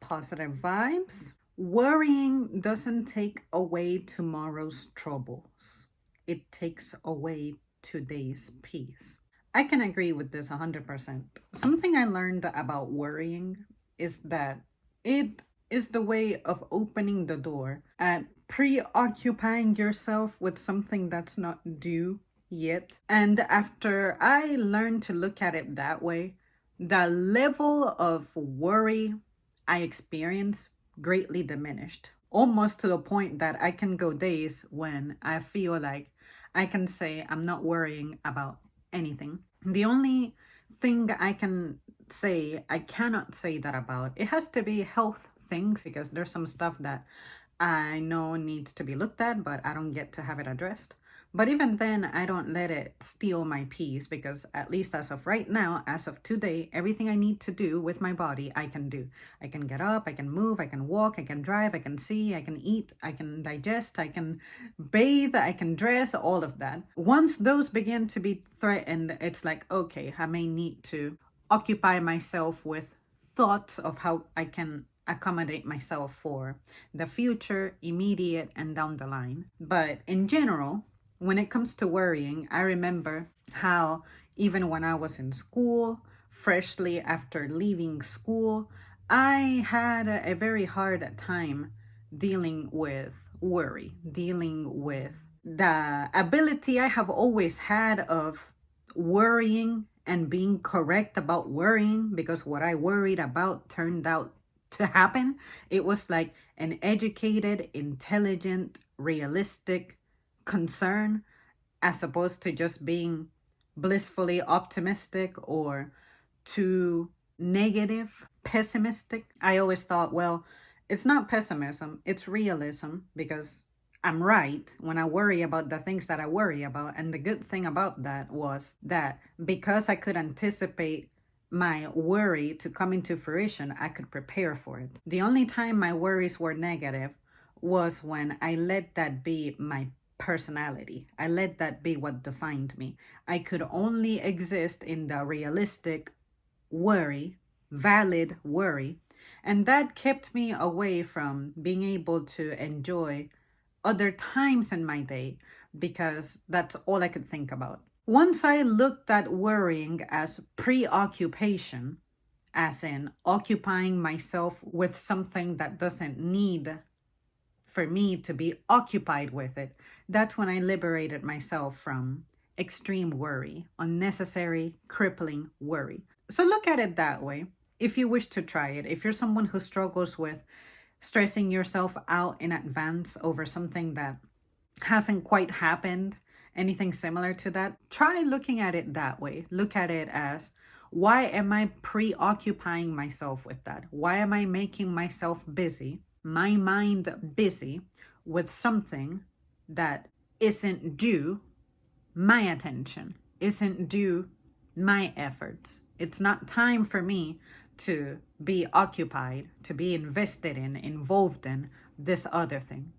positive vibes. Worrying doesn't take away tomorrow's troubles, it takes away today's peace. I can agree with this 100%. Something I learned about worrying is that it is the way of opening the door at preoccupying yourself with something that's not due yet. And after I learned to look at it that way, the level of worry I experience greatly diminished, almost to the point that I can go days when I feel like I can say I'm not worrying about anything. The only thing I can say, I cannot say that about, it has to be health things, because there's some stuff that I know needs to be looked at, but I don't get to have it addressed. But even then, I don't let it steal my peace, because at least as of right now, as of today, everything I need to do with my body, I can do. I can get up, I can move, I can walk, I can drive, I can see, I can eat, I can digest, I can bathe, I can dress, all of that. Once those begin to be threatened, it's like, okay, I may need to occupy myself with thoughts of how I can accommodate myself for the future, immediate, and down the line. But in general, when it comes to worrying, I remember how even when I was in school, freshly after leaving school, I had a very hard time dealing with worry, dealing with the ability I have always had of worrying and being correct about worrying, because what I worried about turned out to happen. It was like an educated, intelligent, realistic concern, as opposed to just being blissfully optimistic or too negative, pessimistic. I always thought, well, it's not pessimism, it's realism, because I'm right when I worry about the things that I worry about. And the good thing about that was that because I could anticipate my worry to come into fruition, I could prepare for it. The only time my worries were negative was when I let that be my personality. I let that be what defined me. I could only exist in the realistic worry, valid worry, and that kept me away from being able to enjoy other times in my day, because that's all I could think about. Once I looked at worrying as preoccupation, as in occupying myself with something that doesn't need for me to be occupied with it, that's when I liberated myself from extreme worry, unnecessary, crippling worry. So look at it that way if you wish to try it. If you're someone who struggles with stressing yourself out in advance over something that hasn't quite happened, anything similar to that, try looking at it that way. Look at it as, why am I preoccupying myself with that? Why am I making myself busy, my mind busy, with something that isn't due my attention, isn't due my efforts? It's not time for me to be occupied, to be invested in, involved in this other thing.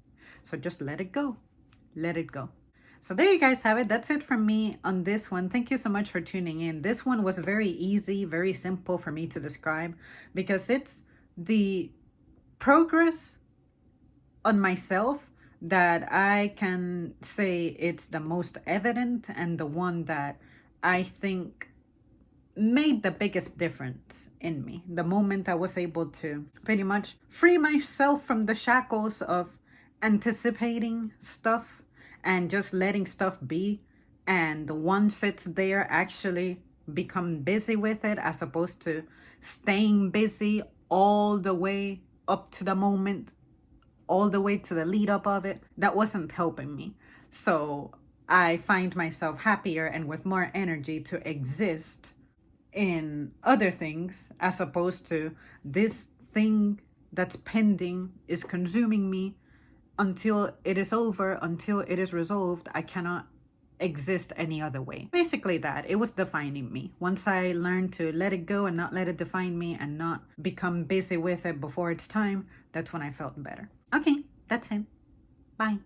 So just let it go. Let it go. So there you guys have it. That's it from me on this one. Thank you so much for tuning in. This one was very easy, very simple for me to describe, because it's the progress on myself that I can say it's the most evident, and the one that I think made the biggest difference in me. The moment I was able to pretty much free myself from the shackles of anticipating stuff and just letting stuff be, and once it's there, actually become busy with it, as opposed to staying busy all the way up to the moment, all the way to the lead up of it. That wasn't helping me. So I find myself happier and with more energy to exist in other things, as opposed to this thing that's pending is consuming me until it is over, until it is resolved. I cannot exist any other way. Basically that, it was defining me. Once I learned to let it go and not let it define me and not become busy with it before it's time, that's when I felt better. Okay, that's it. Bye.